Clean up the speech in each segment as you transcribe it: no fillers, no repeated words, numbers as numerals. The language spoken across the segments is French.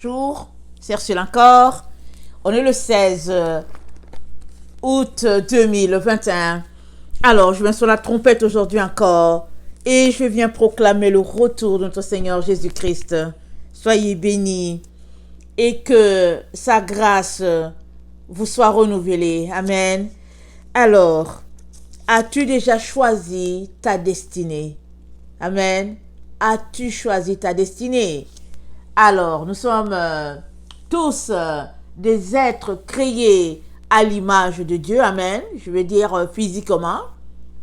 Bonjour, c'est Ursule encore. On est le 16 août 2021. Alors, je viens sur la trompette aujourd'hui encore et je viens proclamer le retour de notre Seigneur Jésus-Christ. Soyez bénis et que sa grâce vous soit renouvelée. Amen. Alors, as-tu déjà choisi ta destinée? Amen. As-tu choisi ta destinée? Alors, nous sommes tous des êtres créés à l'image de Dieu. Amen. Je veux dire physiquement.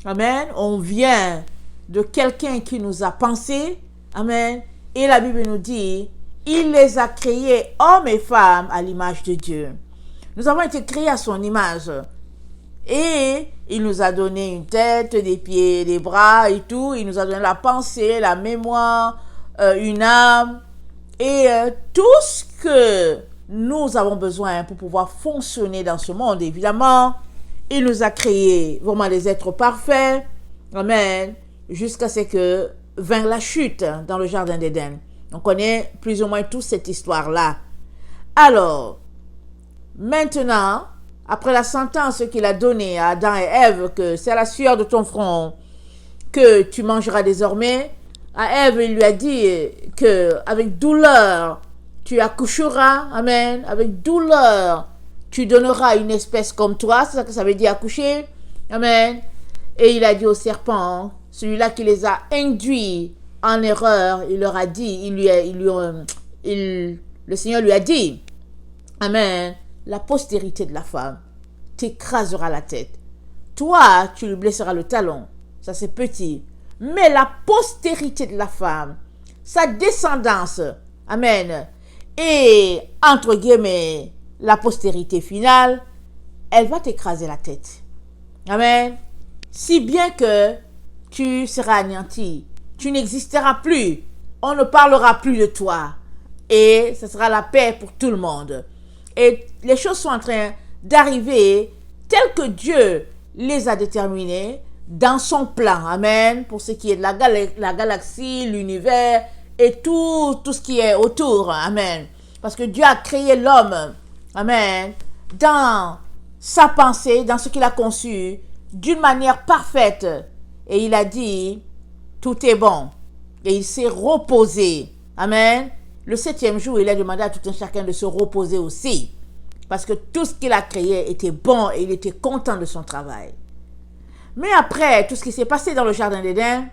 Amen. On vient de quelqu'un qui nous a pensé. Amen. Et la Bible nous dit, il les a créés, hommes et femmes, à l'image de Dieu. Nous avons été créés à son image. Et il nous a donné une tête, des pieds, des bras et tout. Il nous a donné la pensée, la mémoire, une âme. Et tout ce que nous avons besoin pour pouvoir fonctionner dans ce monde, évidemment, il nous a créés vraiment des êtres parfaits. Amen. Jusqu'à ce que vint la chute dans le jardin d'Éden. On connaît plus ou moins toute cette histoire-là. Alors, maintenant, après la sentence qu'il a donnée à Adam et Ève, que c'est à la sueur de ton front que tu mangeras désormais, à Ève, il lui a dit que avec douleur, tu accoucheras. Amen. Avec douleur, tu donneras une espèce comme toi. C'est ça que ça veut dire accoucher. Amen. Et il a dit au serpent, celui-là qui les a induits en erreur, il leur a dit, le Seigneur lui a dit, Amen, la postérité de la femme t'écrasera la tête. Toi, tu lui blesseras le talon. Ça, c'est petit. Mais la postérité de la femme, sa descendance, amen, et entre guillemets, la postérité finale, elle va t'écraser la tête. Amen. Si bien que tu seras anéanti, tu n'existeras plus, on ne parlera plus de toi, et ce sera la paix pour tout le monde. Et les choses sont en train d'arriver telles que Dieu les a déterminées, dans son plan, amen, pour ce qui est de la galaxie, l'univers et tout ce qui est autour, amen. Parce que Dieu a créé l'homme, amen, dans sa pensée, dans ce qu'il a conçu, d'une manière parfaite. Et il a dit, tout est bon. Et il s'est reposé, amen. Le 7e jour, il a demandé à tout un chacun de se reposer aussi. Parce que tout ce qu'il a créé était bon et il était content de son travail. Mais après tout ce qui s'est passé dans le jardin d'Éden,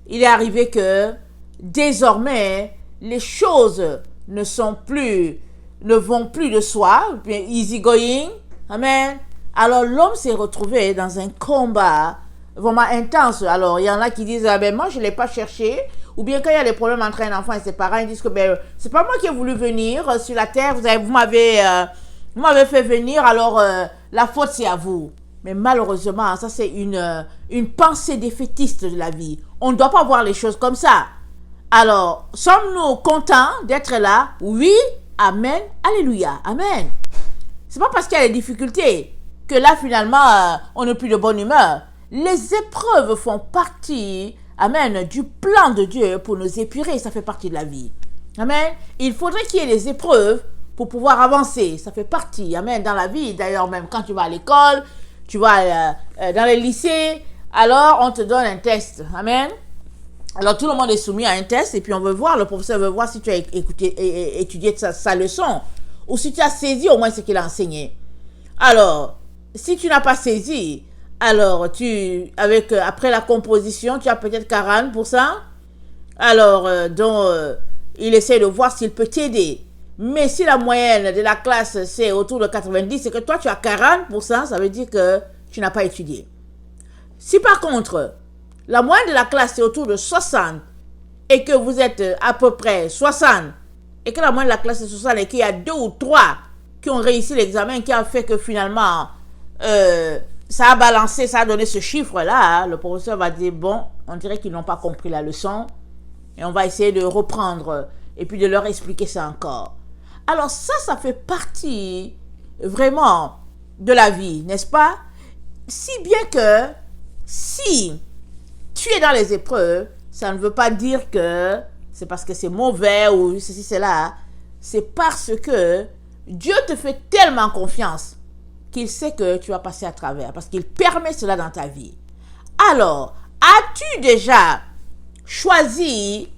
il est arrivé que désormais, les choses ne vont plus de soi, easy going, amen. Alors l'homme s'est retrouvé dans un combat vraiment intense. Alors il y en a qui disent, ben moi je ne l'ai pas cherché, ou bien quand il y a des problèmes entre un enfant et ses parents, ils disent que ben c'est pas moi qui ai voulu venir sur la terre, vous m'avez fait venir, alors la faute c'est à vous. Mais malheureusement, ça c'est une pensée défaitiste de la vie. On ne doit pas voir les choses comme ça. Alors, sommes-nous contents d'être là? Oui, amen, alléluia, amen. C'est pas parce qu'il y a des difficultés que là finalement on n'a plus de bonne humeur. Les épreuves font partie, amen, du plan de Dieu pour nous épurer. Ça fait partie de la vie. Amen. Il faudrait qu'il y ait des épreuves pour pouvoir avancer. Ça fait partie, amen, dans la vie. D'ailleurs, même quand tu vas à l'école, tu vas dans les lycées, alors on te donne un test. Amen. Alors tout le monde est soumis à un test et puis on veut voir, le professeur veut voir si tu as étudié sa leçon ou si tu as saisi au moins ce qu'il a enseigné. Alors, si tu n'as pas saisi, alors après la composition, tu as peut-être 40%. Alors, il essaie de voir s'il peut t'aider. Mais si la moyenne de la classe, c'est autour de 90, c'est que toi, tu as 40%, ça veut dire que tu n'as pas étudié. Si par contre, la moyenne de la classe, c'est autour de 60, et que vous êtes à peu près 60, et que la moyenne de la classe est 60, et qu'il y a 2 ou 3 qui ont réussi l'examen, qui a fait que finalement, ça a balancé, ça a donné ce chiffre-là, le professeur va dire, bon, on dirait qu'ils n'ont pas compris la leçon, et on va essayer de reprendre, et puis de leur expliquer ça encore. Alors ça fait partie vraiment de la vie, n'est-ce pas? Si bien que si tu es dans les épreuves, ça ne veut pas dire que c'est parce que c'est mauvais ou ceci, cela. c'est parce que Dieu te fait tellement confiance qu'il sait que tu vas passer à travers, parce qu'il permet cela dans ta vie. Alors, as-tu déjà choisi,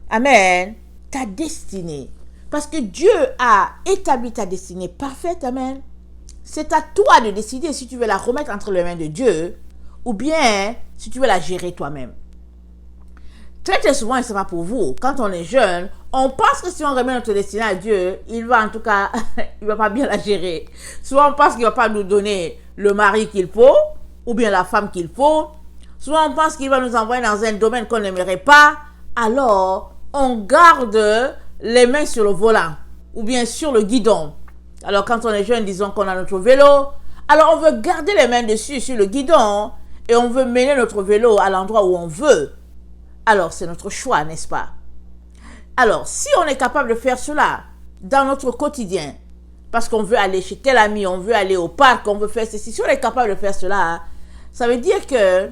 amen, ta destinée? Parce que Dieu a établi ta destinée parfaite, amen. C'est à toi de décider si tu veux la remettre entre les mains de Dieu ou bien si tu veux la gérer toi-même. Très souvent, et c'est pas pour vous, quand on est jeune, on pense que si on remet notre destinée à Dieu, il va en tout cas, il va pas bien la gérer. Souvent, on pense qu'il va pas nous donner le mari qu'il faut ou bien la femme qu'il faut. Souvent, on pense qu'il va nous envoyer dans un domaine qu'on n'aimerait pas. Alors, on garde les mains sur le volant ou bien sur le guidon. Alors, quand on est jeune, disons qu'on a notre vélo. Alors, on veut garder les mains dessus, sur le guidon, et on veut mener notre vélo à l'endroit où on veut. Alors, c'est notre choix, n'est-ce pas? Alors, si on est capable de faire cela dans notre quotidien, parce qu'on veut aller chez tel ami, on veut aller au parc, on veut faire ceci, si on est capable de faire cela, ça veut dire que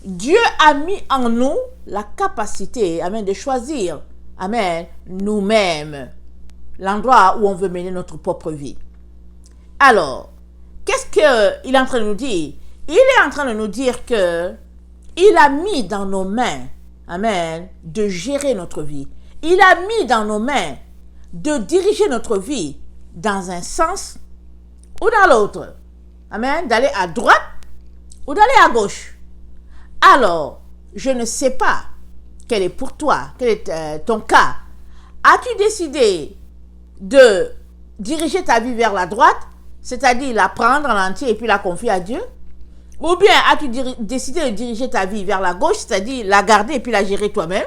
Dieu a mis en nous la capacité, amen, de choisir, amen, nous-mêmes, l'endroit où on veut mener notre propre vie. Alors, qu'est-ce qu'il est en train de nous dire? Il est en train de nous dire que il a mis dans nos mains, amen, de gérer notre vie. Il a mis dans nos mains de diriger notre vie dans un sens ou dans l'autre. Amen, d'aller à droite ou d'aller à gauche. Alors, je ne sais pas quel est pour toi, quel est ton cas. As-tu décidé de diriger ta vie vers la droite, c'est-à-dire la prendre en entier et puis la confier à Dieu? Ou bien as-tu décidé de diriger ta vie vers la gauche, c'est-à-dire la garder et puis la gérer toi-même?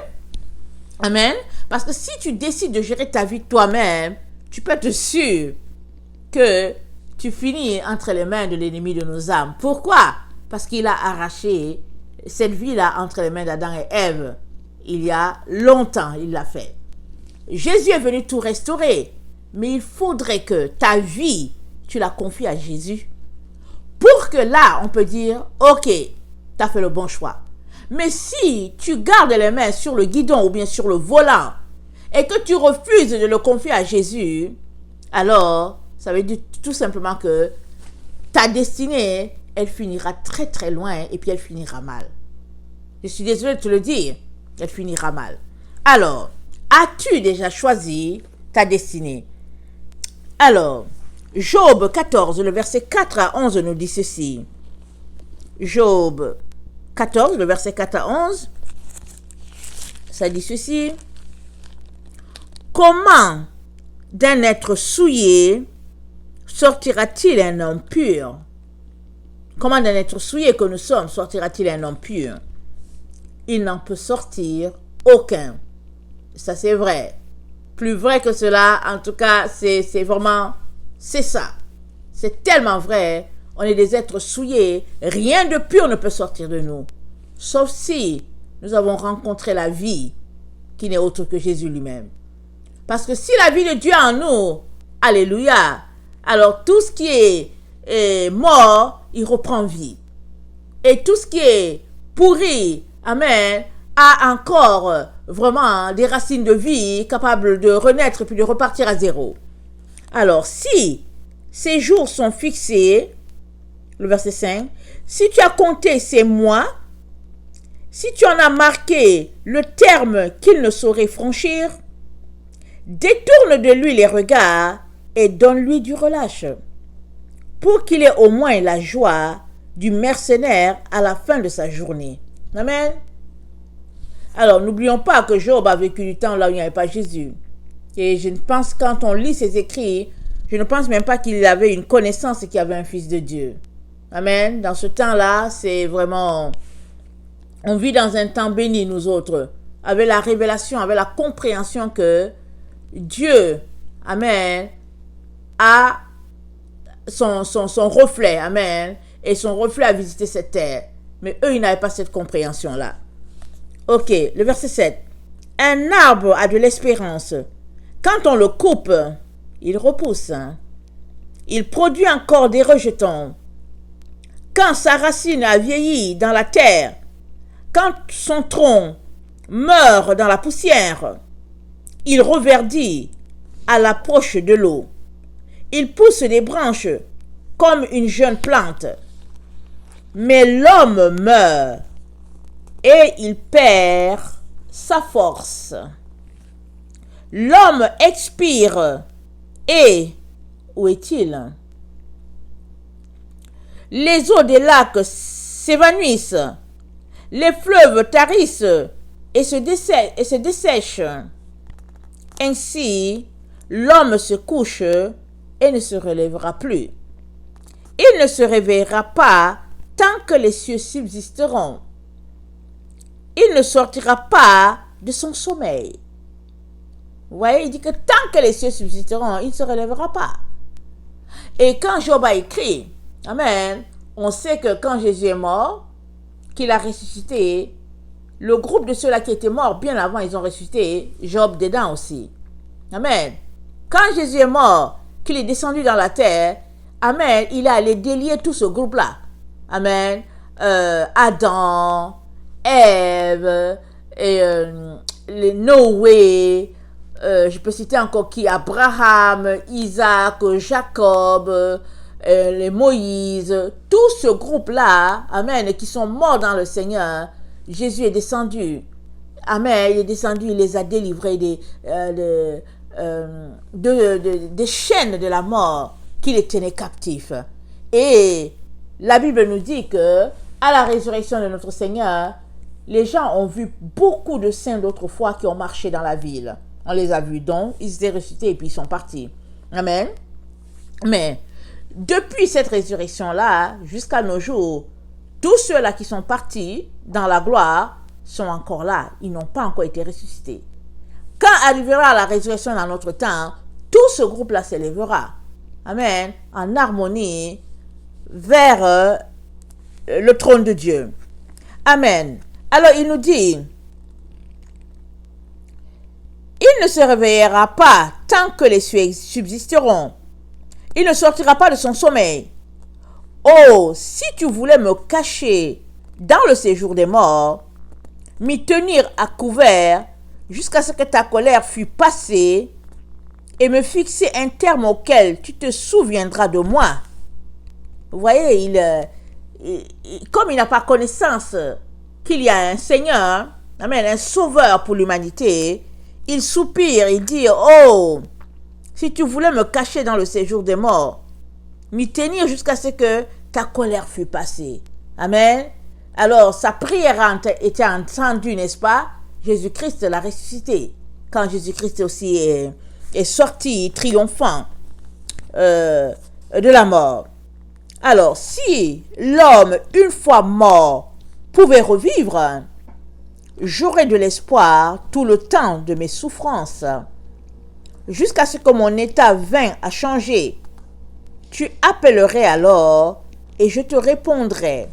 Amen. Parce que si tu décides de gérer ta vie toi-même, tu peux être sûr que tu finis entre les mains de l'ennemi de nos âmes. Pourquoi? Parce qu'il a arraché cette vie-là entre les mains d'Adam et Ève. Il y a longtemps, il l'a fait. Jésus est venu tout restaurer. Mais il faudrait que ta vie, tu la confies à Jésus. Pour que là, on peut dire, ok, tu as fait le bon choix. Mais si tu gardes les mains sur le guidon ou bien sur le volant et que tu refuses de le confier à Jésus, alors ça veut dire tout simplement que ta destinée, elle finira très très loin et puis elle finira mal. Je suis désolée de te le dire, elle finira mal. Alors, as-tu déjà choisi ta destinée? Alors, Job 14, le verset 4 à 11 nous dit ceci. Job 14, le verset 4 à 11, ça dit ceci. Comment d'un être souillé sortira-t-il un homme pur? Comment d'un être souillé que nous sommes sortira-t-il un homme pur? Il n'en peut sortir aucun. Ça c'est vrai. Plus vrai que cela, en tout cas, c'est vraiment, c'est ça. C'est tellement vrai. On est des êtres souillés. Rien de pur ne peut sortir de nous. Sauf si nous avons rencontré la vie qui n'est autre que Jésus lui-même. Parce que si la vie de Dieu est en nous, alléluia, alors tout ce qui est mort, il reprend vie. Et tout ce qui est pourri, amen, a encore vraiment des racines de vie capables de renaître puis de repartir à zéro. Alors, si ces jours sont fixés, le verset 5, si tu as compté ces mois, si tu en as marqué le terme qu'il ne saurait franchir, détourne de lui les regards et donne-lui du relâche, pour qu'il ait au moins la joie du mercenaire à la fin de sa journée. Amen. Alors, n'oublions pas que Job a vécu du temps là où il n'y avait pas Jésus. Et je pense, quand on lit ses écrits, je ne pense même pas qu'il avait une connaissance et qu'il y avait un fils de Dieu. Amen. Dans ce temps-là, c'est vraiment... On vit dans un temps béni, nous autres, avec la révélation, avec la compréhension que Dieu, amen, a son reflet, amen, et son reflet a visité cette terre. Mais eux, ils n'avaient pas cette compréhension-là. Ok, le verset 7. Un arbre a de l'espérance. Quand on le coupe, il repousse. Il produit encore des rejetons. Quand sa racine a vieilli dans la terre, quand son tronc meurt dans la poussière, il reverdit à l'approche de l'eau. Il pousse des branches comme une jeune plante. Mais l'homme meurt et il perd sa force. L'homme expire et où est-il? Les eaux des lacs s'évanouissent, les fleuves tarissent et se dessèchent. Ainsi, l'homme se couche et ne se relèvera plus. Il ne se réveillera pas tant que les cieux subsisteront. Il ne sortira pas de son sommeil. Vous voyez, il dit que tant que les cieux subsisteront, il ne se relèvera pas. Et quand Job a écrit, amen, on sait que quand Jésus est mort, qu'il a ressuscité, le groupe de ceux-là qui étaient morts bien avant, ils ont ressuscité, Job dedans aussi. Amen. Quand Jésus est mort, qu'il est descendu dans la terre, amen, il est allé délier tout ce groupe-là. Amen. Adam, Ève, les Noé, je peux citer encore qui? Abraham, Isaac, Jacob, les Moïse, tout ce groupe-là, amen, qui sont morts dans le Seigneur, Jésus est descendu. Amen, il est descendu, il les a délivrés des chaînes de la mort qui les tenaient captifs. Et la Bible nous dit que à la résurrection de notre Seigneur, les gens ont vu beaucoup de saints d'autrefois qui ont marché dans la ville. On les a vus, donc ils étaient ressuscités et puis ils sont partis. Amen. Mais depuis cette résurrection-là, jusqu'à nos jours, tous ceux-là qui sont partis dans la gloire sont encore là. Ils n'ont pas encore été ressuscités. Quand arrivera la résurrection dans notre temps, tout ce groupe-là s'élèvera. Amen. En harmonie vers le trône de Dieu. Amen. Alors il nous dit, il ne se réveillera pas tant que les cieux subsisteront. Il ne sortira pas de son sommeil. Oh, si tu voulais me cacher dans le séjour des morts, m'y tenir à couvert jusqu'à ce que ta colère fût passée et me fixer un terme auquel tu te souviendras de moi. Vous voyez, comme il n'a pas connaissance qu'il y a un Seigneur, amen, un sauveur pour l'humanité, il soupire, il dit, oh, si tu voulais me cacher dans le séjour des morts, m'y tenir jusqu'à ce que ta colère fût passée. Amen. Alors, sa prière a été entendue, n'est-ce pas? Jésus-Christ l'a ressuscité. Quand Jésus-Christ aussi est sorti triomphant de la mort. Alors, si l'homme, une fois mort, pouvait revivre, j'aurais de l'espoir tout le temps de mes souffrances. Jusqu'à ce que mon état vînt à changer. Tu appellerais alors et je te répondrai.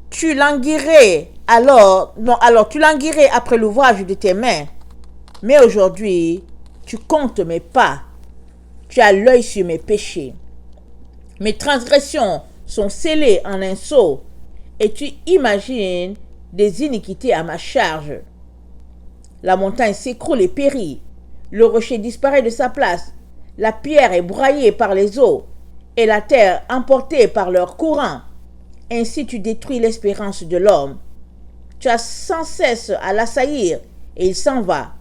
Tu languirais alors tu languirais après l'ouvrage de tes mains. Mais aujourd'hui, tu comptes mes pas. Tu as l'œil sur mes péchés. Mes transgressions sont scellées en un sceau et tu imagines des iniquités à ma charge. La montagne s'écroule et périt. Le rocher disparaît de sa place. La pierre est broyée par les eaux et la terre emportée par leur courant. Ainsi tu détruis l'espérance de l'homme. Tu as sans cesse à l'assaillir et il s'en va.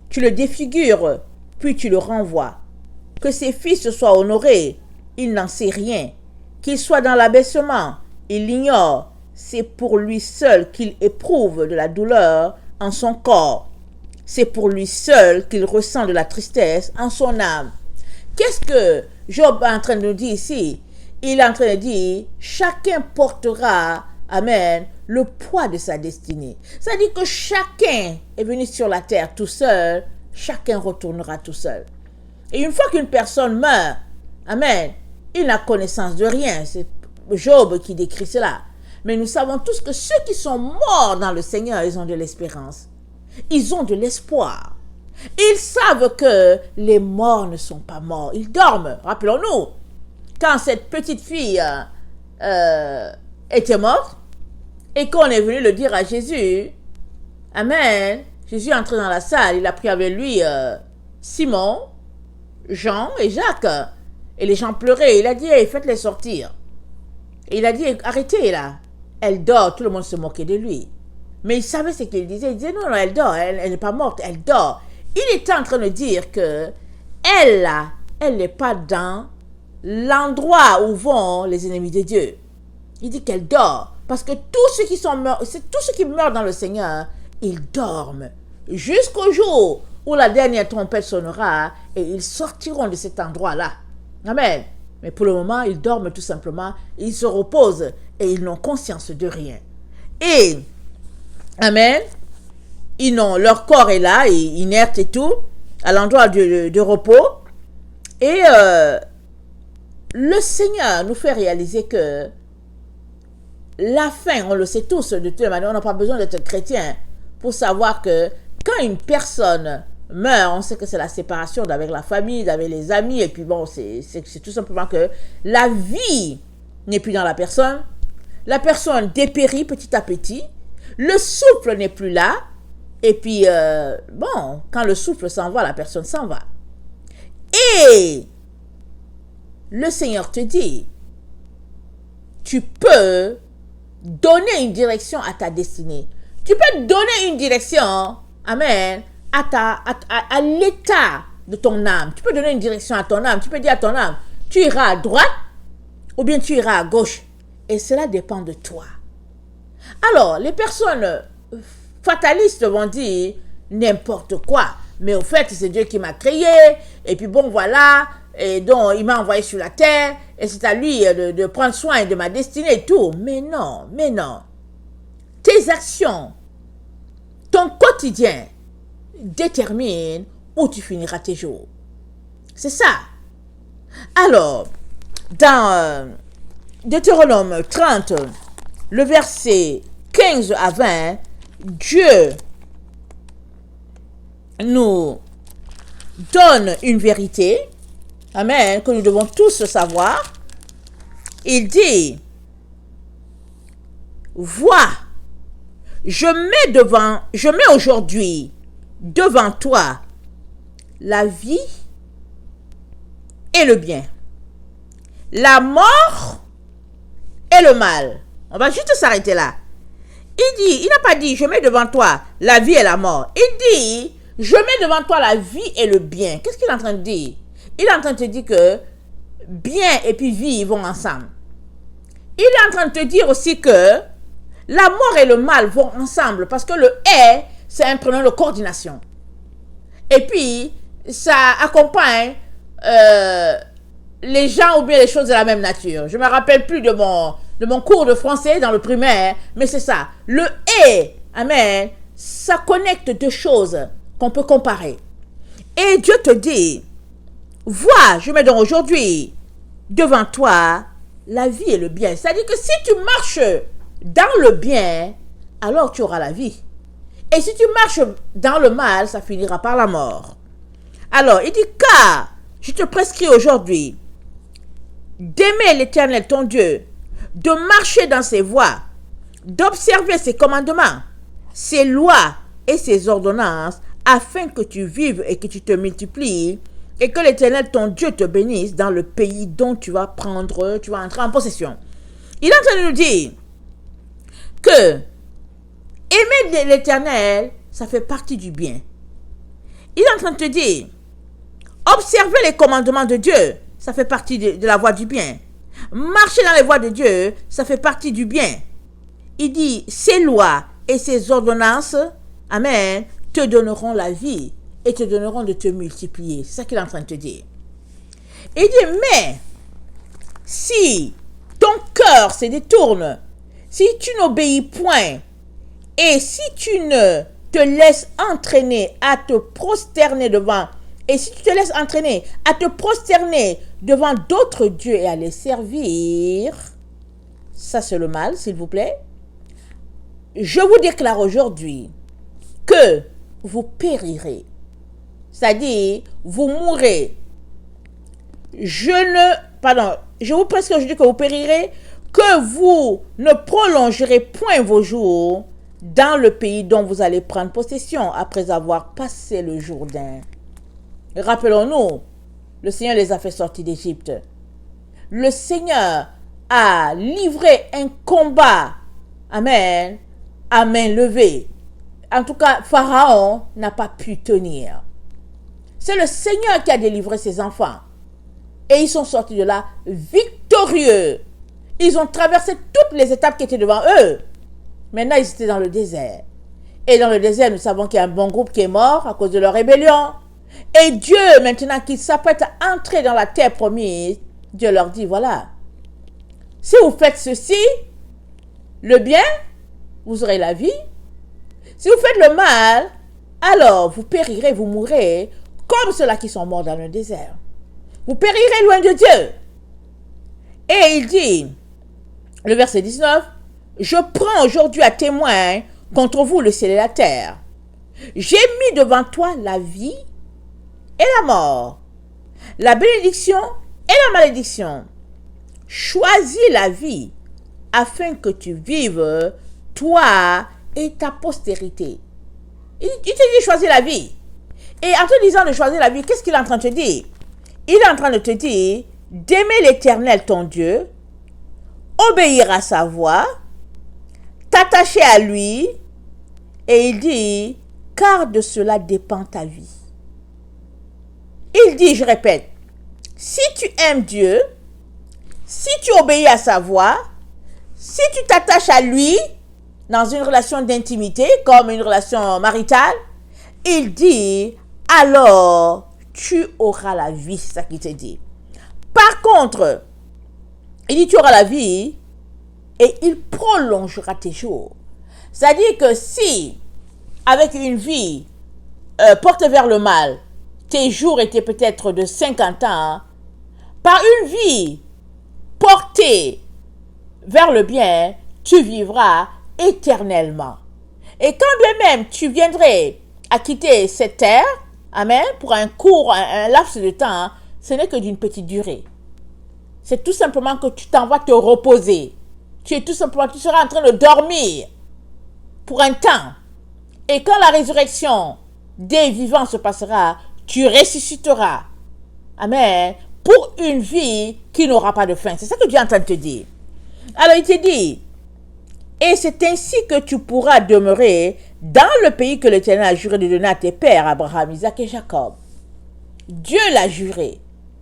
Tu le défigures, puis tu le renvoies. Que ses fils soient honorés, il n'en sait rien. Qu'il soit dans l'abaissement, il l'ignore. C'est pour lui seul qu'il éprouve de la douleur en son corps. C'est pour lui seul qu'il ressent de la tristesse en son âme. Qu'est-ce que Job est en train de nous dire ici? Il est en train de dire, chacun portera, amen, le poids de sa destinée. C'est-à-dire que chacun est venu sur la terre tout seul, chacun retournera tout seul. Et une fois qu'une personne meurt, amen, il n'a connaissance de rien. C'est Job qui décrit cela. Mais nous savons tous que ceux qui sont morts dans le Seigneur, ils ont de l'espérance. Ils ont de l'espoir. Ils savent que les morts ne sont pas morts. Ils dorment. Rappelons-nous, quand cette petite fille était morte et qu'on est venu le dire à Jésus, amen, Jésus est entré dans la salle, il a pris avec lui Simon, Jean et Jacques. Et les gens pleuraient. Il a dit, hey, faites-les sortir. Et il a dit, arrêtez là. Elle dort. Tout le monde se moquait de lui. Mais il savait ce qu'il disait. Il disait, non, non, elle dort. Elle n'est pas morte. Elle dort. Il était en train de dire que elle n'est pas dans l'endroit où vont les ennemis de Dieu. Il dit qu'elle dort. Parce que tous ceux qui meurent dans le Seigneur, ils dorment. Jusqu'au jour où la dernière trompette sonnera et ils sortiront de cet endroit-là. Amen. Mais pour le moment, ils dorment tout simplement. Ils se reposent et ils n'ont conscience de rien. Et, amen, leur corps est là, inerte et tout, à l'endroit de repos. Et le Seigneur nous fait réaliser que la fin, on le sait tous, de toute manière, on n'a pas besoin d'être chrétien pour savoir que quand une personne meurt, on sait que c'est la séparation avec la famille, avec les amis, et puis bon, c'est tout simplement que la vie n'est plus dans la personne dépérit petit à petit, le souffle n'est plus là, et puis, bon, quand le souffle s'en va, la personne s'en va. Et le Seigneur te dit, tu peux donner une direction à ta destinée. Tu peux donner une direction, amen, à l'état de ton âme. Tu peux donner une direction à ton âme. Tu peux dire à ton âme, tu iras à droite ou bien tu iras à gauche. Et cela dépend de toi. Alors, les personnes fatalistes vont dire n'importe quoi. Mais au fait, c'est Dieu qui m'a créé. Et puis bon, voilà. Et donc, il m'a envoyé sur la terre. Et c'est à lui de prendre soin de ma destinée et tout. Mais non, mais non. Tes actions, ton quotidien détermine où tu finiras tes jours. C'est ça. Alors, dans Deutéronome 30, le verset 15 à 20, Dieu nous donne une vérité, amen, que nous devons tous savoir. Il dit, vois, je mets aujourd'hui devant toi la vie et le bien, la mort et le mal. On va juste s'arrêter là. Il n'a pas dit, je mets devant toi la vie et la mort. Il dit, je mets devant toi la vie et le bien. Qu'est-ce qu'il est en train de dire? Il est en train de te dire que bien et puis vie vont ensemble. Il est en train de te dire aussi que la mort et le mal vont ensemble parce que le est, c'est un prénom de coordination. Et puis, ça accompagne les gens ou bien les choses de la même nature. Je ne me rappelle plus de mon cours de français dans le primaire, mais c'est ça. Le est, amen, ça connecte deux choses qu'on peut comparer. Et Dieu te dit, vois, je mets donc aujourd'hui devant toi la vie et le bien. C'est-à-dire que si tu marches dans le bien, alors tu auras la vie. Et si tu marches dans le mal, ça finira par la mort. Alors, il dit, car je te prescris aujourd'hui d'aimer l'Éternel ton Dieu, de marcher dans ses voies, d'observer ses commandements, ses lois et ses ordonnances, afin que tu vives et que tu te multiplies, et que l'Éternel ton Dieu te bénisse dans le pays dont tu vas entrer en possession. Il est en train de nous dire que aimer l'Éternel, ça fait partie du bien. Il est en train de te dire, observer les commandements de Dieu, ça fait partie de la voie du bien. Marcher dans les voies de Dieu, ça fait partie du bien. Il dit, ses lois et ses ordonnances, amen, te donneront la vie et te donneront de te multiplier. C'est ça qu'il est en train de te dire. Il dit, mais si ton cœur se détourne, si tu n'obéis point, et si tu ne te laisses entraîner à te prosterner devant, et si tu te laisses entraîner à te prosterner devant d'autres dieux et à les servir, ça c'est le mal, s'il vous plaît. Je vous déclare aujourd'hui que vous périrez. C'est-à-dire, vous mourrez. Je vous presque je dis que vous périrez, que vous ne prolongerez point vos jours dans le pays dont vous allez prendre possession après avoir passé le Jourdain. Rappelons-nous, le Seigneur les a fait sortir d'Égypte. Le Seigneur a livré un combat, amen, à main levée. En tout cas, Pharaon n'a pas pu tenir. C'est le Seigneur qui a délivré ses enfants. Et ils sont sortis de là victorieux. Ils ont traversé toutes les étapes qui étaient devant eux. Maintenant, ils étaient dans le désert. Et dans le désert, nous savons qu'il y a un bon groupe qui est mort à cause de leur rébellion. Et Dieu, maintenant qu'il s'apprête à entrer dans la terre promise, Dieu leur dit, voilà, si vous faites ceci, le bien, vous aurez la vie. Si vous faites le mal, alors vous périrez, vous mourrez, comme ceux-là qui sont morts dans le désert. Vous périrez loin de Dieu. Et il dit, le verset 19, je prends aujourd'hui à témoin contre vous le ciel et la terre. J'ai mis devant toi la vie et la mort, la bénédiction et la malédiction. Choisis la vie afin que tu vives, toi et ta postérité. Il te dit choisis la vie. Et en te disant de choisir la vie, qu'est-ce qu'il est en train de te dire? Il est en train de te dire d'aimer l'Éternel ton Dieu, obéir à sa voix, t'attacher à lui, et il dit, car de cela dépend ta vie. Il dit, je répète, si tu aimes Dieu, si tu obéis à sa voix, si tu t'attaches à lui dans une relation d'intimité, comme une relation maritale, il dit, alors tu auras la vie, c'est ça qu'il te dit. Par contre, il dit, tu auras la vie et il prolongera tes jours. C'est-à-dire que si, avec une vie portée vers le mal, tes jours étaient peut-être de 50 ans, par une vie portée vers le bien, tu vivras éternellement. Et quand bien même tu viendrais à quitter cette terre, amen, pour un court, un laps de temps, ce n'est que d'une petite durée. C'est tout simplement que tu t'en vas te reposer. Tu seras en train de dormir pour un temps. Et quand la résurrection des vivants se passera, tu ressusciteras. Amen. Pour une vie qui n'aura pas de fin. C'est ça que Dieu est en train de te dire. Alors il te dit, et c'est ainsi que tu pourras demeurer dans le pays que l'Éternel a juré de donner à tes pères, Abraham, Isaac et Jacob. Dieu l'a juré.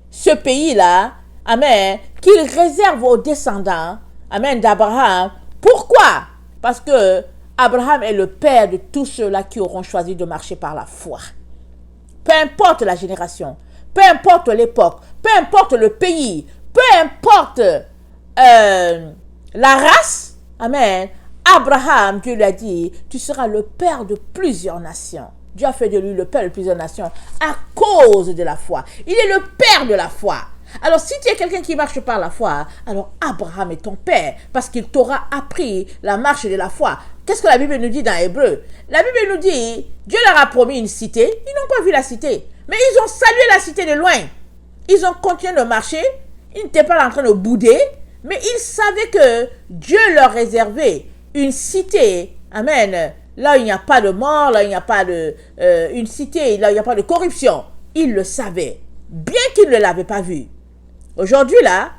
Ce pays-là, amen, qu'il réserve aux descendants, amen, d'Abraham. Pourquoi? Parce que Abraham est le père de tous ceux-là qui auront choisi de marcher par la foi. Peu importe la génération, peu importe l'époque, peu importe le pays, peu importe la race, amen, Abraham, Dieu lui a dit, tu seras le père de plusieurs nations. Dieu a fait de lui le père de plusieurs nations à cause de la foi. Il est le père de la foi. Alors si tu es quelqu'un qui marche par la foi, alors Abraham est ton père parce qu'il t'aura appris la marche de la foi. Qu'est-ce que la Bible nous dit dans Hébreu? La Bible nous dit, Dieu leur a promis une cité, ils n'ont pas vu la cité, mais ils ont salué la cité de loin. Ils ont continué de marcher, ils n'étaient pas en train de bouder, mais ils savaient que Dieu leur réservait une cité, amen, là où il n'y a pas de mort, là où il n'y a pas de... une cité, là où il n'y a pas de corruption. Ils le savaient, bien qu'ils ne l'avaient pas vu. Aujourd'hui, là,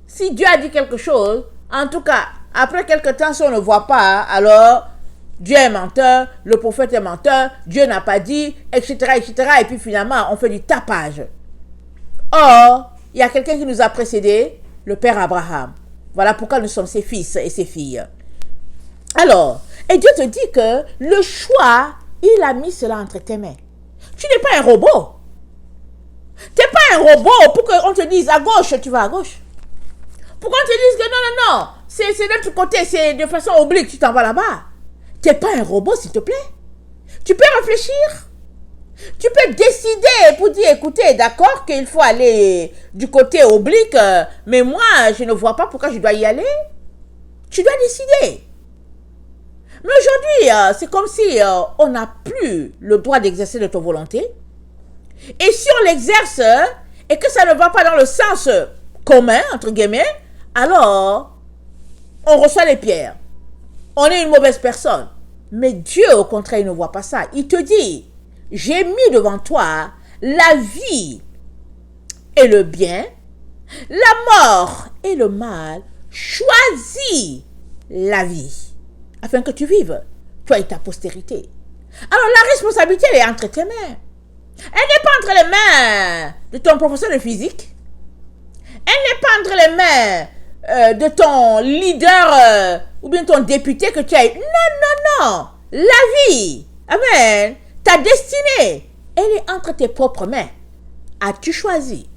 si Dieu a dit quelque chose, en tout cas, après quelque temps, si on ne voit pas, alors Dieu est menteur, le prophète est menteur, Dieu n'a pas dit, etc., etc. Et puis finalement, on fait du tapage. Or, il y a quelqu'un qui nous a précédés, le père Abraham. Voilà pourquoi nous sommes ses fils et ses filles. Alors, et Dieu te dit que le choix, il a mis cela entre tes mains. Tu n'es pas un robot. Tu n'es pas un robot pour qu'on te dise à gauche, tu vas à gauche. Pour qu'on te dise que non, c'est de l'autre côté, c'est de façon oblique, tu t'en vas là-bas. Tu n'es pas un robot, s'il te plaît. Tu peux réfléchir. Tu peux décider pour dire, écoutez, d'accord, qu'il faut aller du côté oblique, mais moi, je ne vois pas pourquoi je dois y aller. Tu dois décider. Mais aujourd'hui, c'est comme si on n'a plus le droit d'exercer notre volonté. Et si on l'exerce et que ça ne va pas dans le sens commun, entre guillemets, alors on reçoit les pierres. On est une mauvaise personne. Mais Dieu, au contraire, il ne voit pas ça. Il te dit, j'ai mis devant toi la vie et le bien, la mort et le mal, choisis la vie, afin que tu vives, toi et ta postérité. Alors la responsabilité, elle est entre tes mains. Elle n'est pas entre les mains de ton professeur de physique. Elle n'est pas entre les mains de ton leader ou bien ton député que tu as eu. Non, non, non. La vie, amen, ta destinée, elle est entre tes propres mains. As-tu choisi?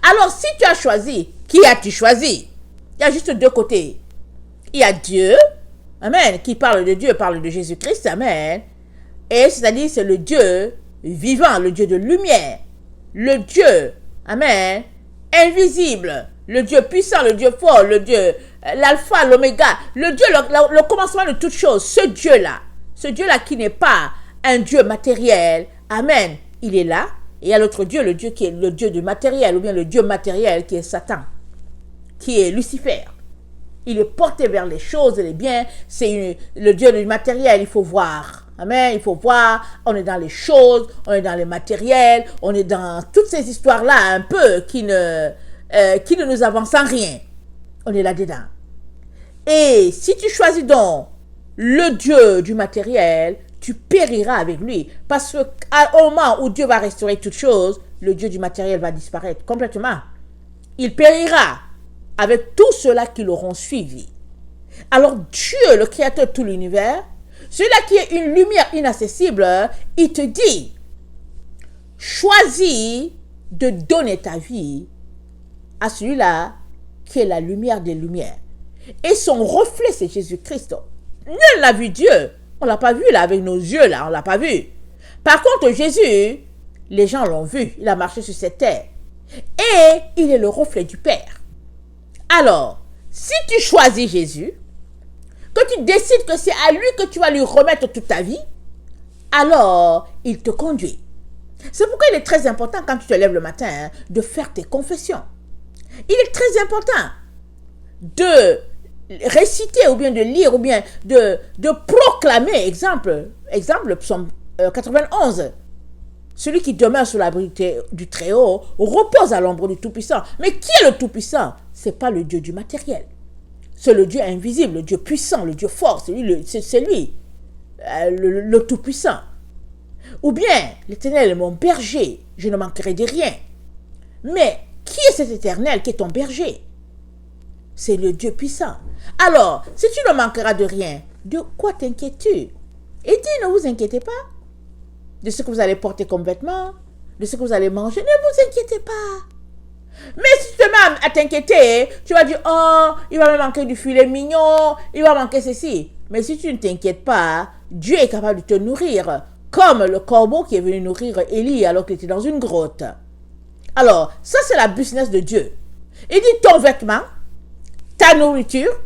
Alors si tu as choisi, qui as-tu choisi? Il y a juste deux côtés. Il y a Dieu, amen, qui parle de Dieu, parle de Jésus-Christ, amen. Et c'est-à-dire c'est le Dieu vivant, le Dieu de lumière, le Dieu, amen, invisible, le Dieu puissant, le Dieu fort, le Dieu, l'alpha, l'oméga, le Dieu, le commencement de toutes choses, ce Dieu-là qui n'est pas un Dieu matériel, amen, il est là. Et il y a l'autre Dieu, le Dieu qui est le Dieu du matériel, ou bien le Dieu matériel qui est Satan, qui est Lucifer. Il est porté vers les choses et les biens, c'est le Dieu du matériel, il faut voir. Amen, il faut voir, on est dans les choses, on est dans les matériels, on est dans toutes ces histoires-là un peu qui ne nous avancent en rien. On est là-dedans. Et si tu choisis donc le Dieu du matériel, tu périras avec lui. Parce qu'au moment où Dieu va restaurer toutes choses, le Dieu du matériel va disparaître complètement. Il périra avec tous ceux-là qui l'auront suivi. Alors Dieu, le créateur de tout l'univers, celui-là qui est une lumière inaccessible, il te dit, choisis de donner ta vie à celui-là qui est la lumière des lumières. Et son reflet, c'est Jésus-Christ. Nul n'a vu Dieu. On ne l'a pas vu là, avec nos yeux là, on ne l'a pas vu. Par contre, Jésus, les gens l'ont vu. Il a marché sur cette terre. Et il est le reflet du Père. Alors, si tu choisis Jésus, que tu décides que c'est à lui que tu vas lui remettre toute ta vie, alors il te conduit. C'est pourquoi il est très important quand tu te lèves le matin de faire tes confessions. Il est très important de réciter ou bien de lire ou bien de proclamer, exemple le psaume 91. Celui qui demeure sous l'abri du Très-Haut repose à l'ombre du Tout-Puissant. Mais qui est le Tout-Puissant? Ce n'est pas le Dieu du matériel. C'est le Dieu invisible, le Dieu puissant, le Dieu fort. C'est lui, le Tout-Puissant. Ou bien, l'Éternel est mon berger, je ne manquerai de rien. Mais qui est cet Éternel qui est ton berger? C'est le Dieu puissant. Alors, si tu ne manqueras de rien, de quoi t'inquiètes-tu? Et dit, ne vous inquiétez pas de ce que vous allez porter comme vêtements, de ce que vous allez manger. Ne vous inquiétez pas. Mais si tu te mets à t'inquiéter, tu vas dire, oh, il va me manquer du filet mignon, il va manquer ceci. Mais si tu ne t'inquiètes pas, Dieu est capable de te nourrir, comme le corbeau qui est venu nourrir Élie alors qu'il était dans une grotte. Alors, ça c'est la business de Dieu. Il dit, ton vêtement, ta nourriture,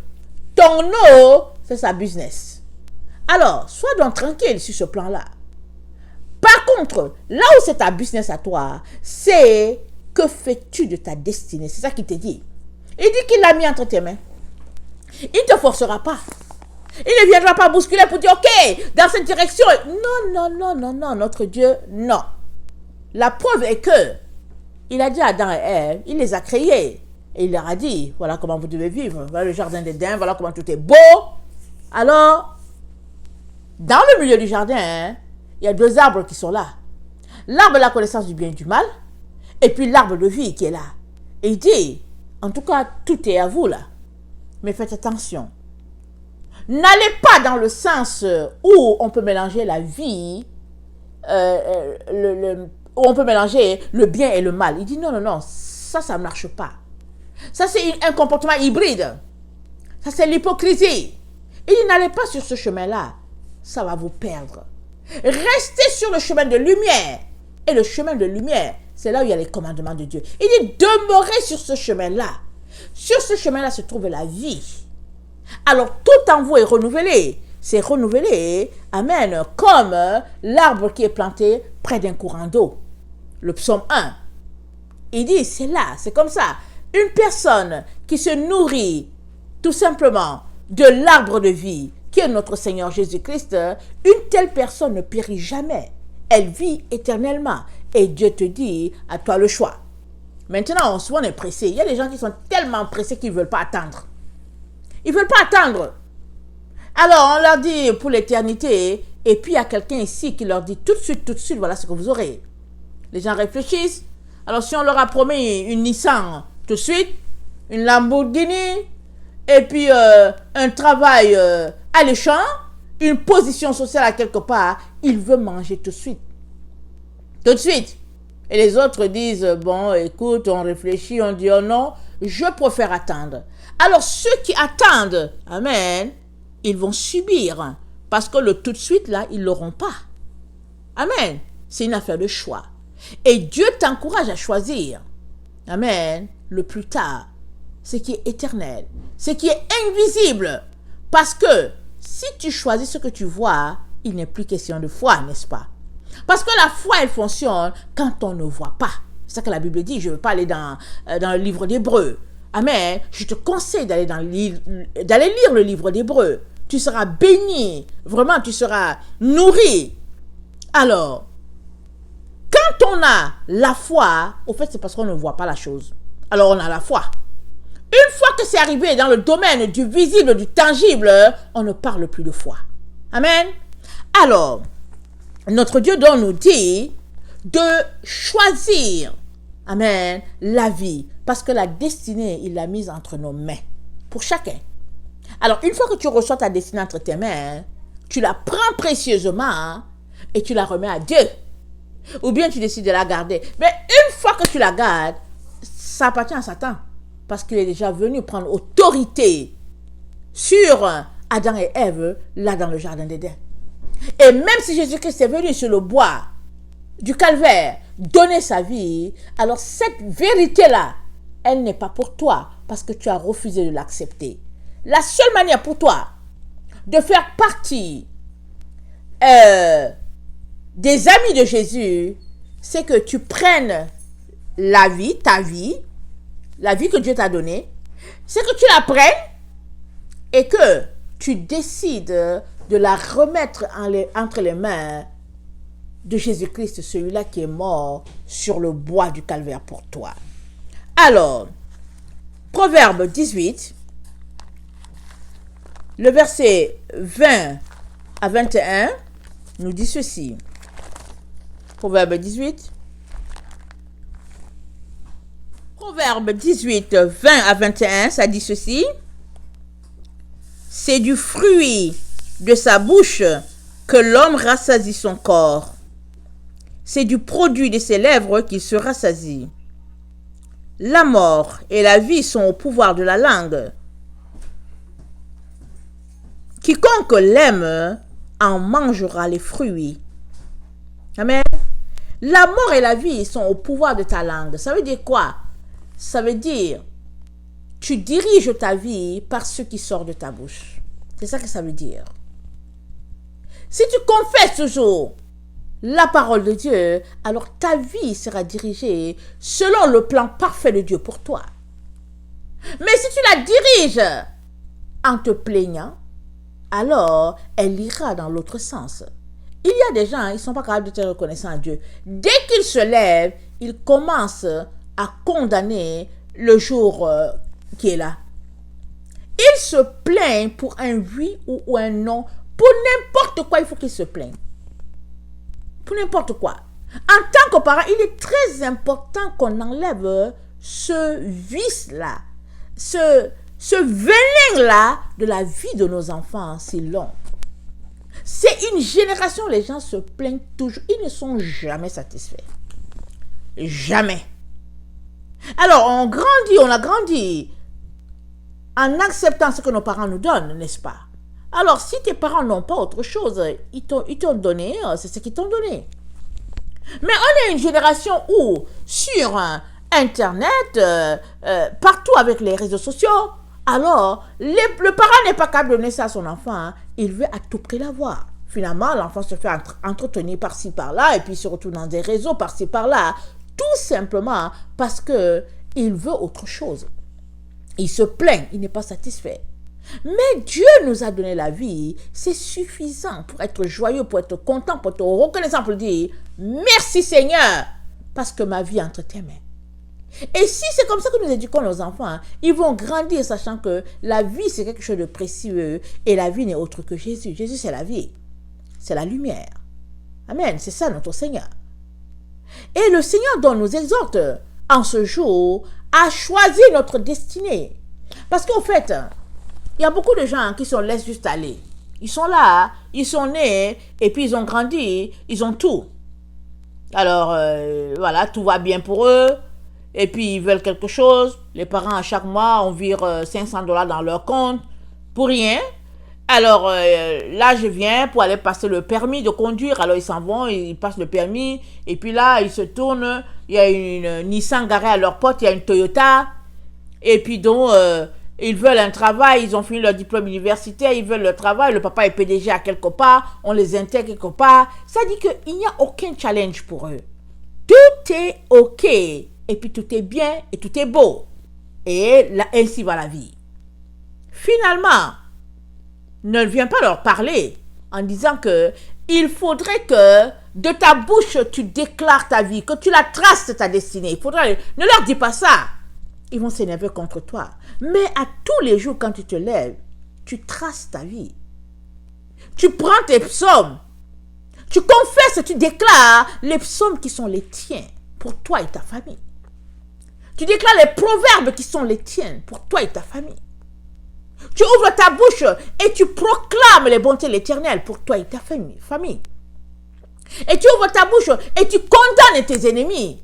ton eau, c'est sa business. Alors, sois donc tranquille sur ce plan-là. Par contre, là où c'est ta business à toi, c'est que fais-tu de ta destinée? C'est ça qu'il te dit. Il dit qu'il l'a mis entre tes mains. Il ne te forcera pas. Il ne viendra pas bousculer pour dire, ok, dans cette direction. Non, notre Dieu, non. La preuve est que il a dit à Adam et Ève, il les a créés. Et il leur a dit, voilà comment vous devez vivre. Voilà le jardin d'Éden, voilà comment tout est beau. Alors, dans le milieu du jardin, il y a deux arbres qui sont là. L'arbre de la connaissance du bien et du mal, et puis l'arbre de vie qui est là. Et il dit, en tout cas, tout est à vous là. Mais faites attention. N'allez pas dans le sens où on peut mélanger la vie, où on peut mélanger le bien et le mal. Il dit, non, ça ne marche pas. Ça, c'est un comportement hybride. Ça, c'est l'hypocrisie. Il dit, n'allez pas sur ce chemin-là. Ça va vous perdre. Restez sur le chemin de lumière. Et le chemin de lumière, c'est là où il y a les commandements de Dieu. Il dit, demeurez sur ce chemin-là. Sur ce chemin-là se trouve la vie. Alors, tout en vous est renouvelé. C'est renouvelé, amen, comme l'arbre qui est planté près d'un courant d'eau. Le psaume 1. Il dit, c'est là, c'est comme ça. Une personne qui se nourrit tout simplement de l'arbre de vie, qui est notre Seigneur Jésus-Christ, une telle personne ne périt jamais. Elle vit éternellement. Et Dieu te dit, à toi le choix. Maintenant, souvent on est pressé. Il y a des gens qui sont tellement pressés qu'ils ne veulent pas attendre. Ils ne veulent pas attendre. Alors, on leur dit pour l'éternité, et puis il y a quelqu'un ici qui leur dit tout de suite, voilà ce que vous aurez. Les gens réfléchissent. Alors, si on leur a promis une Nissan tout de suite, une Lamborghini, et puis un travail alléchant, une position sociale à quelque part, ils veulent manger tout de suite. Tout de suite. Et les autres disent, bon, écoute, on réfléchit, on dit, oh non, je préfère attendre. Alors, ceux qui attendent, amen, ils vont subir. Parce que le tout de suite, là, ils ne l'auront pas. Amen. C'est une affaire de choix. Et Dieu t'encourage à choisir. Amen. Le plus tard. Ce qui est éternel. Ce qui est invisible. Parce que si tu choisis ce que tu vois, il n'est plus question de foi, n'est-ce pas? Parce que la foi, elle fonctionne quand on ne voit pas. C'est ça que la Bible dit. Je ne veux pas aller dans le livre d'Hébreux. Amen. Je te conseille d'aller lire le livre d'Hébreux. Tu seras béni. Vraiment, tu seras nourri. Alors, quand on a la foi, au fait, c'est parce qu'on ne voit pas la chose. Alors, on a la foi. Une fois que c'est arrivé dans le domaine du visible, du tangible, on ne parle plus de foi. Amen. Alors, notre Dieu donc nous dit de choisir, amen, la vie. Parce que la destinée, il l'a mise entre nos mains. Pour chacun. Alors, une fois que tu reçois ta destinée entre tes mains, tu la prends précieusement et tu la remets à Dieu. Ou bien tu décides de la garder. Mais une fois que tu la gardes, ça appartient à Satan. Parce qu'il est déjà venu prendre autorité sur Adam et Ève, là dans le jardin d'Éden. Et même si Jésus-Christ est venu sur le bois du calvaire, donner sa vie, alors cette vérité-là, elle n'est pas pour toi parce que tu as refusé de l'accepter. La seule manière pour toi de faire partie des amis de Jésus, c'est que tu prennes la vie que Dieu t'a donnée, c'est que tu la prennes et que tu décides de la remettre entre les mains de Jésus-Christ, celui-là qui est mort sur le bois du calvaire pour toi. Alors, Proverbe 18, le verset 20 à 21 nous dit ceci. Proverbe 18. Proverbe 18, 20 à 21, ça dit ceci. C'est du fruit de sa bouche que l'homme rassasie son corps. C'est du produit de ses lèvres qu'il se rassasie. La mort et la vie sont au pouvoir de la langue. Quiconque l'aime en mangera les fruits. Amen. La mort et la vie sont au pouvoir de ta langue. Ça veut dire quoi? Ça veut dire, tu diriges ta vie par ce qui sort de ta bouche. C'est ça que ça veut dire. Si tu confesses toujours la parole de Dieu, alors ta vie sera dirigée selon le plan parfait de Dieu pour toi. Mais si tu la diriges en te plaignant, alors elle ira dans l'autre sens. Il y a des gens, ils ne sont pas capables de te reconnaître à Dieu. Dès qu'ils se lèvent, ils commencent à condamner le jour qui est là. Ils se plaignent pour un oui ou un non. Pour n'importe quoi, il faut qu'ils se plaignent. Pour n'importe quoi. En tant que parent, il est très important qu'on enlève ce vice-là, ce venin-là de la vie de nos enfants. C'est long. C'est une génération, les gens se plaignent toujours. Ils ne sont jamais satisfaits. Jamais. Alors, on a grandi en acceptant ce que nos parents nous donnent, n'est-ce pas? Alors, si tes parents n'ont pas autre chose, ils t'ont donné, c'est ce qu'ils t'ont donné. Mais on est une génération où, sur Internet, partout avec les réseaux sociaux, alors, le parent n'est pas capable de donner ça à son enfant, il veut à tout prix l'avoir. Finalement, l'enfant se fait entretenir par-ci, par-là, et puis il se retrouve dans des réseaux par-ci, par-là, tout simplement parce qu'il veut autre chose. Il se plaint, il n'est pas satisfait. Mais Dieu nous a donné la vie, c'est suffisant pour être joyeux, pour être content, pour être reconnaissant, pour dire « Merci Seigneur, parce que ma vie est entre tes mains. Et si c'est comme ça que nous éduquons nos enfants, hein, ils vont grandir sachant que la vie c'est quelque chose de précieux et la vie n'est autre que Jésus. Jésus c'est la vie, c'est la lumière. Amen, c'est ça notre Seigneur. Et le Seigneur donc nous exhorte en ce jour à choisir notre destinée. Parce qu'au fait, il y a beaucoup de gens qui se laissent juste aller. Ils sont là, ils sont nés et puis ils ont grandi, ils ont tout. Alors voilà, tout va bien pour eux. Et puis ils veulent quelque chose. Les parents à chaque mois, on vire $500 dans leur compte pour rien. Alors là, je viens pour aller passer le permis de conduire. Alors ils s'en vont, ils passent le permis. Et puis là, ils se tournent. Il y a une Nissan garée à leur porte, il y a une Toyota. Et puis donc, ils veulent un travail. Ils ont fini leur diplôme universitaire, ils veulent le travail. Le papa est PDG à quelque part. On les intègre quelque part. Ça dit qu'il n'y a aucun challenge pour eux. Tout est OK. Et puis tout est bien et tout est beau. Et là, ainsi va la vie. Finalement, ne viens pas leur parler en disant que il faudrait que de ta bouche tu déclares ta vie, que tu la traces ta destinée. Il faudrait, ne leur dis pas ça. Ils vont s'énerver contre toi. Mais à tous les jours quand tu te lèves, tu traces ta vie. Tu prends tes psaumes. Tu confesses, tu déclares les psaumes qui sont les tiens pour toi et ta famille. Tu déclares les proverbes qui sont les tiens pour toi et ta famille. Tu ouvres ta bouche et tu proclames les bontés de l'Éternel pour toi et ta famille. Et tu ouvres ta bouche et tu condamnes tes ennemis.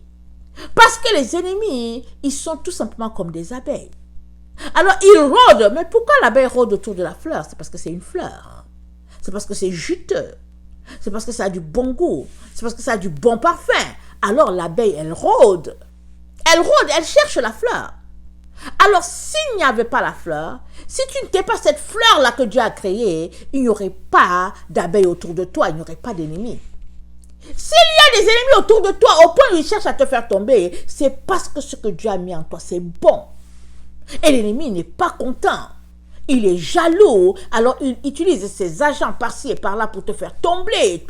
Parce que les ennemis, ils sont tout simplement comme des abeilles. Alors ils rôdent. Mais pourquoi l'abeille rôde autour de la fleur? C'est parce que c'est une fleur. C'est parce que c'est juteux. C'est parce que ça a du bon goût. C'est parce que ça a du bon parfum. Alors l'abeille, elle rôde. Elle rôde, elle cherche la fleur. Alors, s'il n'y avait pas la fleur, si tu n'étais pas cette fleur-là que Dieu a créée, il n'y aurait pas d'abeilles autour de toi, il n'y aurait pas d'ennemis. S'il y a des ennemis autour de toi, au point où ils cherchent à te faire tomber, c'est parce que ce que Dieu a mis en toi, c'est bon. Et l'ennemi n'est pas content. Il est jaloux, alors il utilise ses agents par-ci et par-là pour te faire tomber,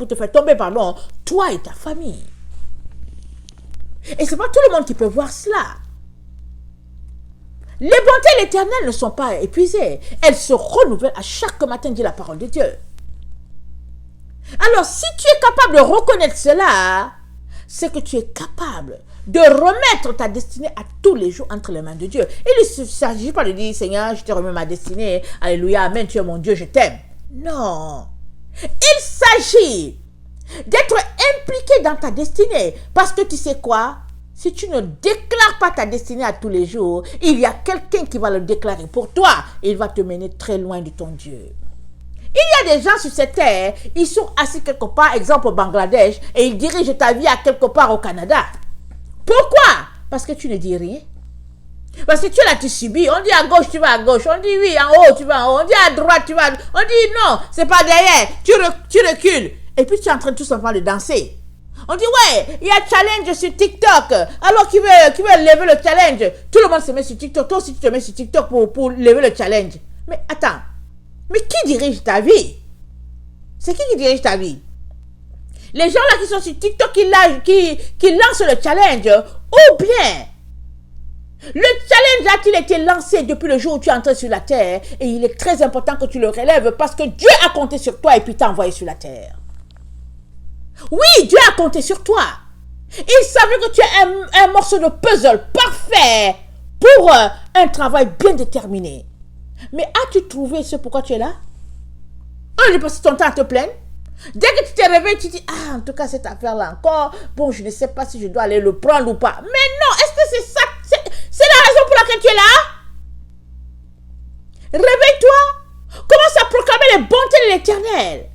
toi et ta famille. Et ce n'est pas tout le monde qui peut voir cela. Les bontés de l'Éternel ne sont pas épuisées. Elles se renouvellent à chaque matin, dit la parole de Dieu. Alors, si tu es capable de reconnaître cela, c'est que tu es capable de remettre ta destinée à tous les jours entre les mains de Dieu. Il ne s'agit pas de dire, Seigneur, je te remets ma destinée. Alléluia, amen, tu es mon Dieu, je t'aime. Non. Il s'agit d'être impliqué dans ta destinée. Parce que tu sais quoi? Si tu ne déclares pas ta destinée à tous les jours, il y a quelqu'un qui va le déclarer pour toi. Et il va te mener très loin de ton Dieu. Il y a des gens sur cette terre, ils sont assis quelque part, exemple au Bangladesh, et ils dirigent ta vie à quelque part au Canada. Pourquoi? Parce que tu ne dis rien. Parce que tu es là, tu subis. On dit à gauche, tu vas à gauche. On dit oui, en haut, tu vas en haut. On dit à droite, tu vas... On dit non, c'est pas derrière. Tu recules. Et puis tu es en train tout simplement de danser. On dit ouais, il y a challenge sur TikTok. Alors qui veut lever le challenge? Tout le monde se met sur TikTok. Toi aussi tu te mets sur TikTok pour lever le challenge. Mais attends, mais qui dirige ta vie? C'est qui dirige ta vie? Les gens là qui sont sur TikTok qui lancent le challenge, ou bien le challenge a-t-il été lancé depuis le jour où tu es entré sur la terre, et il est très important que tu le relèves parce que Dieu a compté sur toi et puis t'a envoyé sur la terre. Oui, Dieu a compté sur toi. Il savait que tu es un morceau de puzzle parfait pour un travail bien déterminé. Mais as-tu trouvé ce pourquoi tu es là? On est passé ton temps à te plaindre. Dès que tu t'es réveillé, tu dis, ah, en tout cas, cette affaire-là encore, bon, je ne sais pas si je dois aller le prendre ou pas. Mais non, est-ce que c'est ça? C'est la raison pour laquelle tu es là? Réveille-toi. Commence à proclamer les bontés de l'Éternel.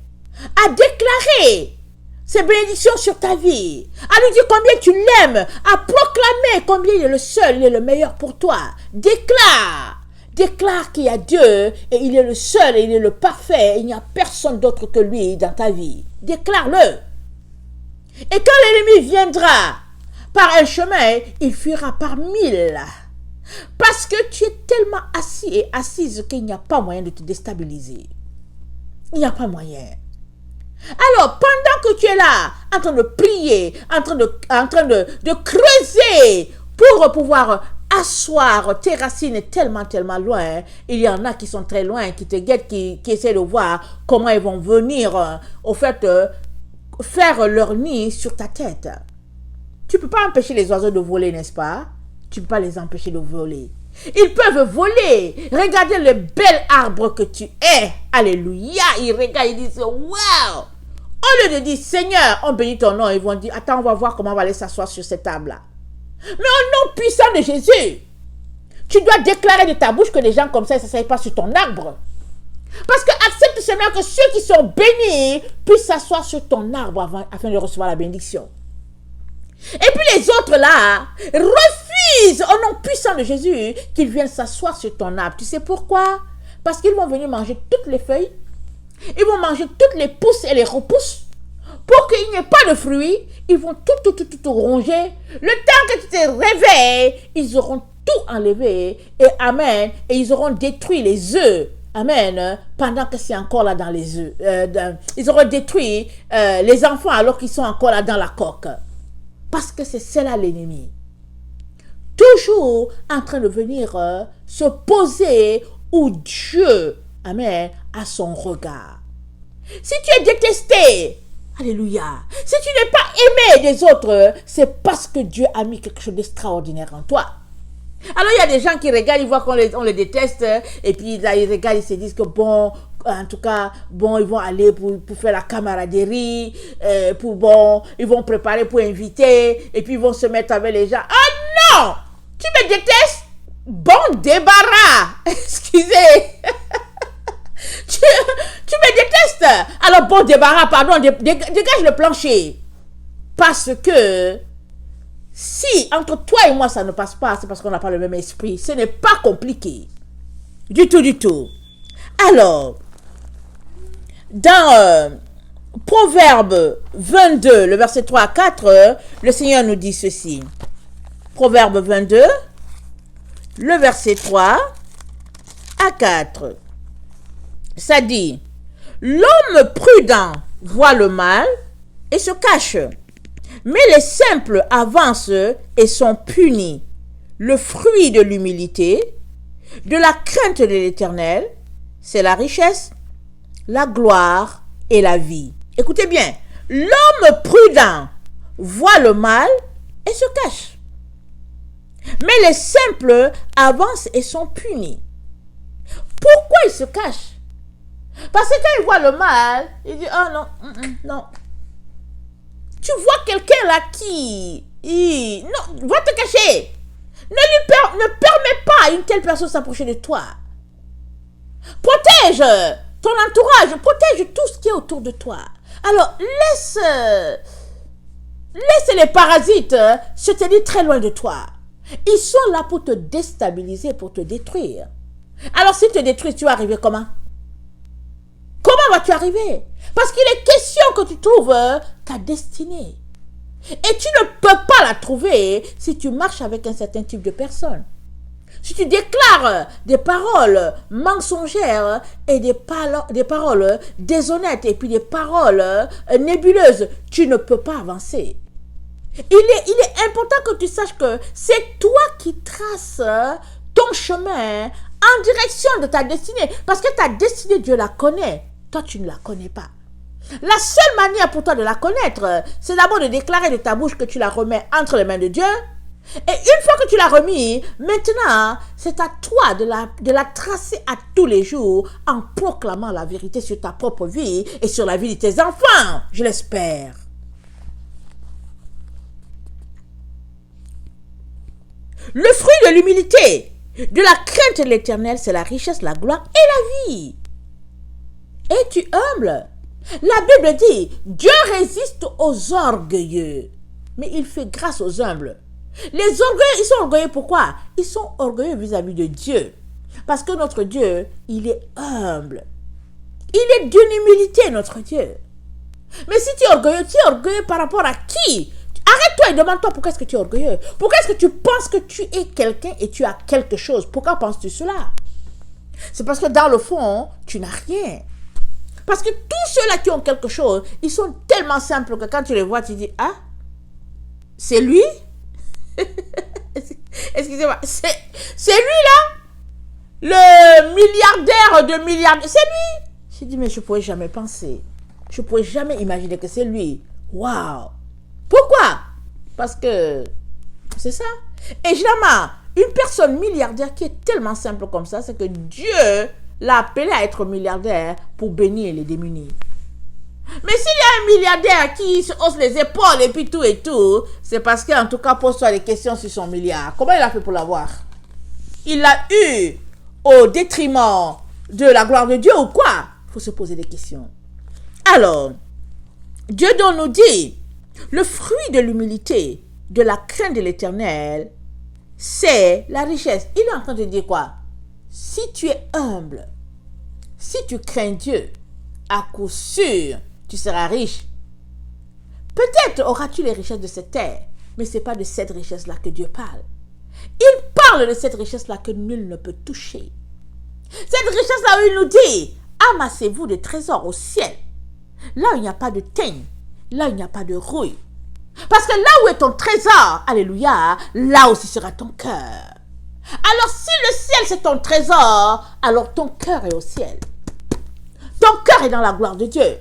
À déclarer ses bénédictions sur ta vie. À lui dire combien tu l'aimes. À proclamer combien il est le seul, il est le meilleur pour toi. Déclare. Déclare qu'il y a Dieu et il est le seul et il est le parfait. Il n'y a personne d'autre que lui dans ta vie. Déclare-le. Et quand l'ennemi viendra par un chemin, il fuira par 1000. Parce que tu es tellement assis et assise qu'il n'y a pas moyen de te déstabiliser. Il n'y a pas moyen. Alors, pendant que tu es là, en train de prier, en train de creuser pour pouvoir asseoir tes racines tellement, tellement loin, il y en a qui sont très loin, qui te guettent, qui essaient de voir comment ils vont venir, au fait, faire leur nid sur ta tête. Tu ne peux pas empêcher les oiseaux de voler, n'est-ce pas? Tu ne peux pas les empêcher de voler. Ils peuvent voler. Regardez le bel arbre que tu es. Alléluia. Ils regardent, ils disent, waouh. Au lieu de dire, Seigneur, on bénit ton nom, ils vont dire, attends, on va voir comment on va aller s'asseoir sur cette table-là. Mais au nom puissant de Jésus, tu dois déclarer de ta bouche que les gens comme ça ne s'asseyent pas sur ton arbre. Parce que accepte seulement que ceux qui sont bénis puissent s'asseoir sur ton arbre afin de recevoir la bénédiction. Et puis les autres là refusent au nom puissant de Jésus qu'ils viennent s'asseoir sur ton arbre. Tu sais pourquoi? Parce qu'ils vont venir manger toutes les feuilles, ils vont manger toutes les pousses et les repousses. Pour qu'il n'y ait pas de fruits, ils vont tout ronger. Le temps que tu te réveilles, ils auront tout enlevé. Et amen. Et ils auront détruit les œufs. Amen. Pendant que c'est encore là dans les œufs. Ils auront détruit les enfants alors qu'ils sont encore là dans la coque. Parce que c'est cela l'ennemi. Toujours en train de venir se poser où Dieu, amen, a son regard. Si tu es détesté, alléluia, si tu n'es pas aimé des autres, c'est parce que Dieu a mis quelque chose d'extraordinaire en toi. Alors il y a des gens qui regardent, ils voient qu'on les déteste, et puis là ils regardent, ils se disent que bon, en tout cas, bon, ils vont aller pour faire la camaraderie, ils vont préparer pour inviter, et puis ils vont se mettre avec les gens. Oh non! Tu me détestes? Bon débarras! Excusez! tu me détestes? Alors bon débarras, pardon, dégage le plancher. Parce que si entre toi et moi ça ne passe pas, c'est parce qu'on n'a pas le même esprit. Ce n'est pas compliqué. Du tout, du tout. Alors, dans Proverbe 22, le verset 3 à 4, le Seigneur nous dit ceci. Proverbe 22, le verset 3 à 4. Ça dit, l'homme prudent voit le mal et se cache, mais les simples avancent et sont punis. Le fruit de l'humilité, de la crainte de l'Éternel, c'est la richesse, la gloire et la vie. Écoutez bien, l'homme prudent voit le mal et se cache, mais les simples avancent et sont punis. Pourquoi ils se cachent? Parce que quand ils voient le mal, ils disent, oh non, non. Tu vois quelqu'un là qui, non, va te cacher. Ne permets pas à une telle personne de s'approcher de toi. Protège ton entourage, protège tout ce qui est autour de toi. Alors, laisse les parasites se tenir très loin de toi. Ils sont là pour te déstabiliser, pour te détruire. Alors, s'ils te détruisent, tu vas arriver comment? Comment vas-tu arriver? Parce qu'il est question que tu trouves ta destinée. Et tu ne peux pas la trouver si tu marches avec un certain type de personne. Si tu déclares des paroles mensongères et des paroles déshonnêtes et puis des paroles nébuleuses, tu ne peux pas avancer. Il est important que tu saches que c'est toi qui traces ton chemin en direction de ta destinée. Parce que ta destinée, Dieu la connaît. Toi, tu ne la connais pas. La seule manière pour toi de la connaître, c'est d'abord de déclarer de ta bouche que tu la remets entre les mains de Dieu. Et une fois que tu l'as remis, maintenant, c'est à toi de la tracer à tous les jours en proclamant la vérité sur ta propre vie et sur la vie de tes enfants. Je l'espère. Le fruit de l'humilité, de la crainte de l'Éternel, c'est la richesse, la gloire et la vie. Es-tu humble? La Bible dit, Dieu résiste aux orgueilleux, mais il fait grâce aux humbles. Les orgueilleux, ils sont orgueilleux pourquoi? Ils sont orgueilleux vis-à-vis de Dieu. Parce que notre Dieu, il est humble. Il est d'une humilité, notre Dieu. Mais si tu es orgueilleux par rapport à qui? Arrête-toi et demande-toi pourquoi est-ce que tu es orgueilleux. Pourquoi est-ce que tu penses que tu es quelqu'un et tu as quelque chose? Pourquoi penses-tu cela? C'est parce que dans le fond, tu n'as rien. Parce que tous ceux-là qui ont quelque chose, ils sont tellement simples que quand tu les vois, tu dis, ah, c'est lui? Excusez-moi, c'est lui là? Le milliardaire de milliardaires, c'est lui? J'ai dit, mais je ne pourrais jamais penser. Je ne pourrais jamais imaginer que c'est lui. Waouh! Pourquoi? Parce que c'est ça. Et généralement, une personne milliardaire qui est tellement simple comme ça, c'est que Dieu l'a appelé à être milliardaire pour bénir les démunis. Mais s'il y a un milliardaire qui se hausse les épaules et tout, c'est parce qu'en tout cas, pose-toi des questions sur son milliard. Comment il a fait pour l'avoir? Il l'a eu au détriment de la gloire de Dieu ou quoi? Il faut se poser des questions. Alors, Dieu donc nous dit, le fruit de l'humilité, de la crainte de l'Éternel, c'est la richesse. Il est en train de dire quoi? Si tu es humble, si tu crains Dieu, à coup sûr, tu seras riche. Peut-être auras-tu les richesses de cette terre, mais ce n'est pas de cette richesse-là que Dieu parle. Il parle de cette richesse-là que nul ne peut toucher. Cette richesse-là où il nous dit, amassez-vous des trésors au ciel, là où il n'y a pas de teigne, là où il n'y a pas de rouille. Parce que là où est ton trésor, alléluia, là aussi sera ton cœur. Alors si le ciel c'est ton trésor, alors ton cœur est au ciel. Ton cœur est dans la gloire de Dieu.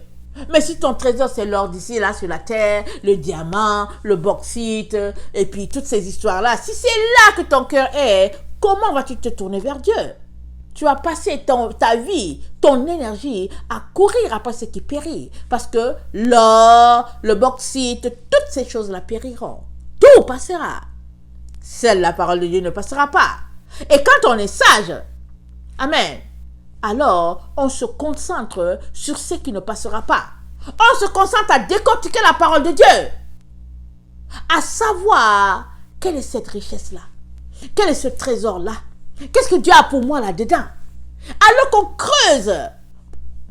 Mais si ton trésor c'est l'or d'ici, là sur la terre, le diamant, le bauxite, et puis toutes ces histoires-là, si c'est là que ton cœur est, comment vas-tu te tourner vers Dieu? Tu vas passer ta vie, ton énergie à courir après ce qui périt. Parce que l'or, le bauxite, toutes ces choses-là périront. Tout passera. Seule la parole de Dieu ne passera pas. Et quand on est sage, amen, alors on se concentre sur ce qui ne passera pas. On se concentre à décortiquer la parole de Dieu. À savoir, quelle est cette richesse-là? Quel est ce trésor-là? Qu'est-ce que Dieu a pour moi là-dedans? Alors qu'on creuse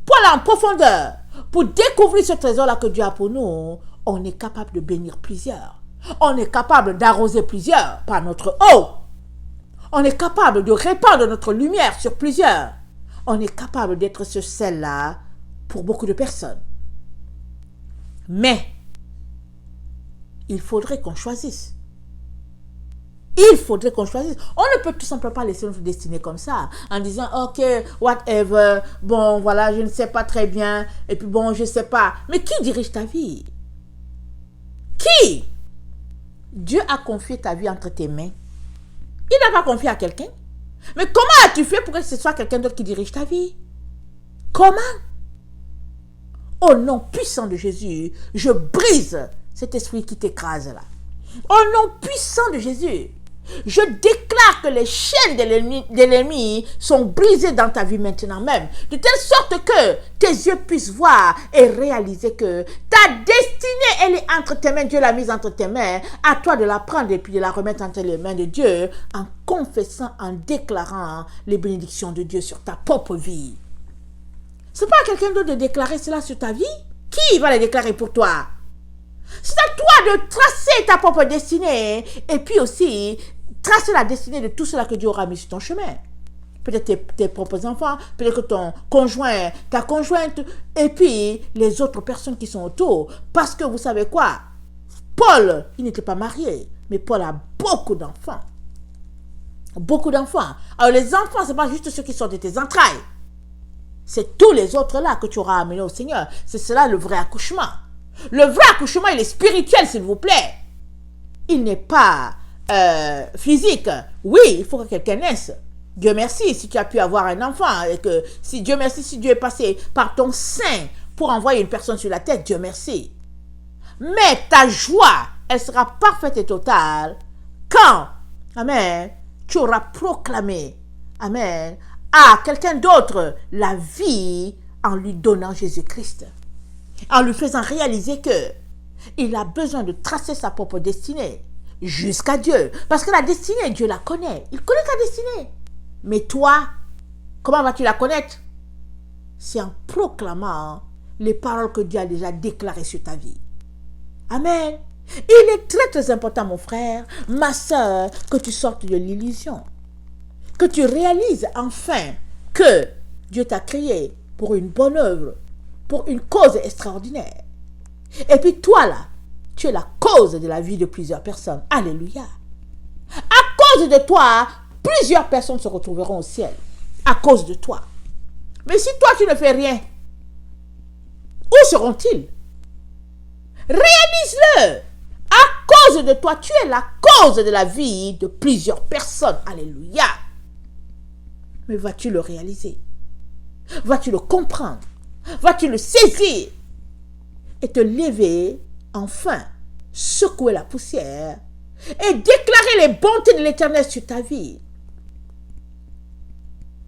pour aller en profondeur, pour découvrir ce trésor-là que Dieu a pour nous, on est capable de bénir plusieurs. On est capable d'arroser plusieurs par notre eau. On est capable de répandre notre lumière sur plusieurs. On est capable d'être ce sel-là pour beaucoup de personnes. Mais, il faudrait qu'on choisisse. Il faudrait qu'on choisisse. On ne peut tout simplement pas laisser notre destinée comme ça, en disant, ok, whatever, bon, voilà, je ne sais pas très bien, et puis bon, je ne sais pas. Mais qui dirige ta vie? Qui? Dieu a confié ta vie entre tes mains. Il n'a pas confié à quelqu'un. Mais comment as-tu fait pour que ce soit quelqu'un d'autre qui dirige ta vie? Comment? Au nom puissant de Jésus, je brise cet esprit qui t'écrase là. Au nom puissant de Jésus, je déclare que les chaînes de l'ennemi sont brisées dans ta vie maintenant même, de telle sorte que tes yeux puissent voir et réaliser que ta destinée, elle est entre tes mains. Dieu l'a mise entre tes mains. À toi de la prendre et puis de la remettre entre les mains de Dieu en confessant, en déclarant les bénédictions de Dieu sur ta propre vie. Ce n'est pas à quelqu'un d'autre de déclarer cela sur ta vie. Qui va les déclarer pour toi? C'est à toi de tracer ta propre destinée et puis aussi tracer la destinée de tout cela que Dieu aura mis sur ton chemin. Peut-être tes propres enfants, peut-être que ton conjoint, ta conjointe, et puis les autres personnes qui sont autour. Parce que vous savez quoi? Paul, il n'était pas marié, mais Paul a beaucoup d'enfants. Beaucoup d'enfants. Alors les enfants, ce n'est pas juste ceux qui sont de tes entrailles. C'est tous les autres là que tu auras amenés au Seigneur. C'est cela le vrai accouchement. Le vrai accouchement, il est spirituel, s'il vous plaît. Il n'est pas physique. Oui, il faut que quelqu'un naisse. Dieu merci si tu as pu avoir un enfant. Et que, Dieu merci si Dieu est passé par ton sein pour envoyer une personne sur la tête. Dieu merci. Mais ta joie, elle sera parfaite et totale quand, amen, tu auras proclamé, amen, à quelqu'un d'autre la vie en lui donnant Jésus-Christ. En lui faisant réaliser que il a besoin de tracer sa propre destinée jusqu'à Dieu. Parce que la destinée, Dieu la connaît. Il connaît ta destinée. Mais toi, comment vas-tu la connaître? C'est en proclamant les paroles que Dieu a déjà déclarées sur ta vie. Amen. Il est très très important, mon frère, ma soeur, que tu sortes de l'illusion. Que tu réalises enfin que Dieu t'a créé pour une bonne œuvre. pour une cause extraordinaire. Et puis toi là, tu es la cause de la vie de plusieurs personnes. Alléluia. À cause de toi, plusieurs personnes se retrouveront au ciel. À cause de toi. Mais si toi tu ne fais rien, où seront-ils? Réalise-le. À cause de toi, tu es la cause de la vie de plusieurs personnes. Alléluia. Mais vas-tu le réaliser? Vas-tu le comprendre? Vas-tu le saisir? Et te lever, enfin, secouer la poussière et déclarer les bontés de l'Éternel sur ta vie.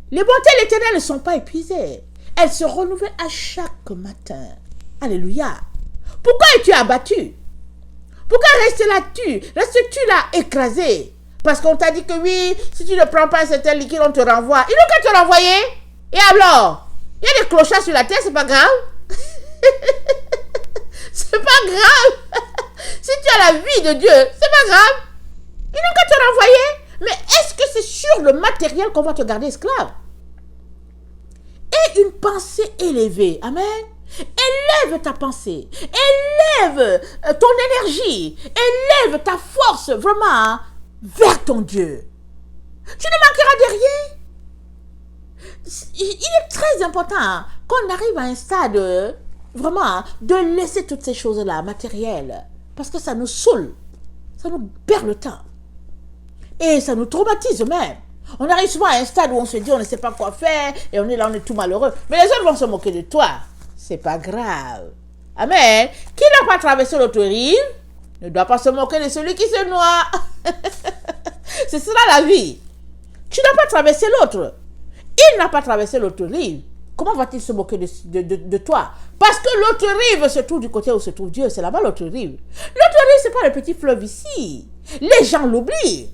Les bontés de l'Éternel ne sont pas épuisées. Elles se renouvellent à chaque matin. Alléluia. Pourquoi es-tu abattu? Pourquoi restes-tu là écrasé? Parce qu'on t'a dit que oui, si tu ne prends pas un certain liquide, on te renvoie. Ils n'ont qu'à te renvoyer. Et alors? Il y a des clochards sur la terre, c'est pas grave. C'est pas grave. Si tu as la vie de Dieu, c'est pas grave. Ils n'ont qu'à te renvoyer. Mais est-ce que c'est sur le matériel qu'on va te garder esclave? Et une pensée élevée. Amen. Élève ta pensée. Élève ton énergie. Élève ta force vraiment vers ton Dieu. Tu ne manqueras de rien. Il est très important qu'on arrive à un stade vraiment de laisser toutes ces choses-là matérielles. Parce que ça nous saoule. Ça nous perd le temps. Et ça nous traumatise même. On arrive souvent à un stade où on se dit on ne sait pas quoi faire et on est là, on est tout malheureux. Mais les autres vont se moquer de toi. C'est pas grave. Amen. Qui n'a pas traversé l'autre rive ne doit pas se moquer de celui qui se noie. C'est cela la vie. Tu n'as pas traversé l'autre. Il n'a pas traversé l'autre rive. Comment va-t-il se moquer de toi? Parce que l'autre rive se trouve du côté où se trouve Dieu. C'est là-bas l'autre rive. L'autre rive, c'est pas le petit fleuve ici. Les gens l'oublient.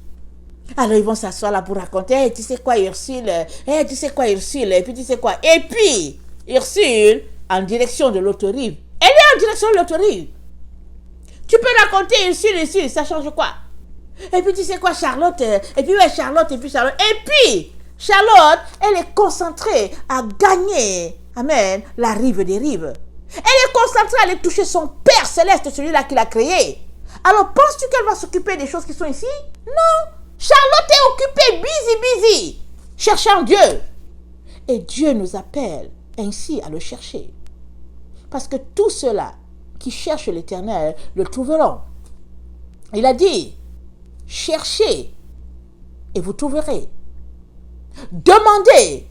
Alors ils vont s'asseoir là pour raconter, hey, tu sais quoi Ursule, hey, tu sais quoi Ursule, et puis tu sais quoi. Et puis, Ursule, en direction de l'autre rive. Elle est en direction de l'autre rive. Tu peux raconter Ursule, ça change quoi? Et puis tu sais quoi Charlotte, et puis ouais Charlotte, et puis Charlotte. Et puis, Charlotte, elle est concentrée à gagner, amen, la rive des rives. Elle est concentrée à aller toucher son Père Céleste, celui-là qui l'a créé. Alors penses-tu qu'elle va s'occuper des choses qui sont ici? Non. Charlotte est occupée, busy, cherchant Dieu. Et Dieu nous appelle ainsi à le chercher. Parce que tous ceux-là qui cherchent l'Éternel le trouveront. Il a dit, cherchez et vous trouverez. Demandez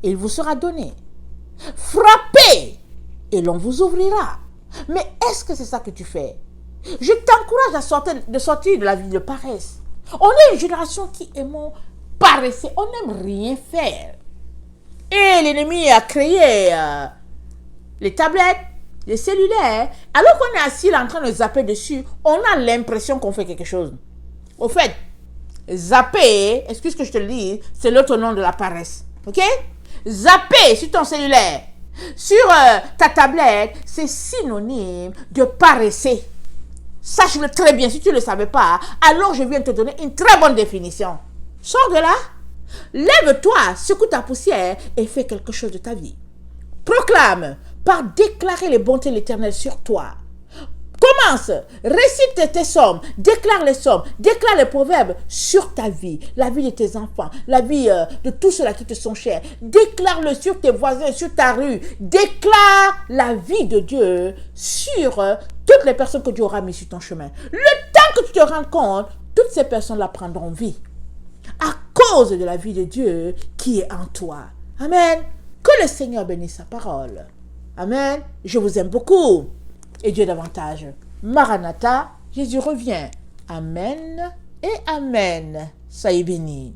et il vous sera donné. Frappez et l'on vous ouvrira. Mais est-ce que c'est ça que tu fais? Je t'encourage à sortir de la vie de paresse. On est une génération qui aimons paresser. On n'aime rien faire. Et l'ennemi a créé les tablettes, les cellulaires. Alors qu'on est assis là en train de zapper dessus, on a l'impression qu'on fait quelque chose. Au fait, zapper, excuse que je te le dise, c'est l'autre nom de la paresse. Ok? Zapper sur ton cellulaire, sur ta tablette, c'est synonyme de paresser. Sache-le très bien, si tu ne le savais pas, alors je viens te donner une très bonne définition. Sors de là, lève-toi, secoue ta poussière et fais quelque chose de ta vie. Proclame par déclarer les bontés de l'Éternel sur toi. Commence, récite tes psaumes, déclare les psaumes, déclare les proverbes sur ta vie, la vie de tes enfants, la vie de tous ceux-là qui te sont chers. Déclare-le sur tes voisins, sur ta rue. Déclare la vie de Dieu sur toutes les personnes que Dieu aura mis sur ton chemin. Le temps que tu te rends compte, toutes ces personnes-là prendront vie à cause de la vie de Dieu qui est en toi. Amen. Que le Seigneur bénisse sa parole. Amen. Je vous aime beaucoup. Et Dieu davantage. Maranatha, Jésus revient. Amen et Amen. Soyez bénis.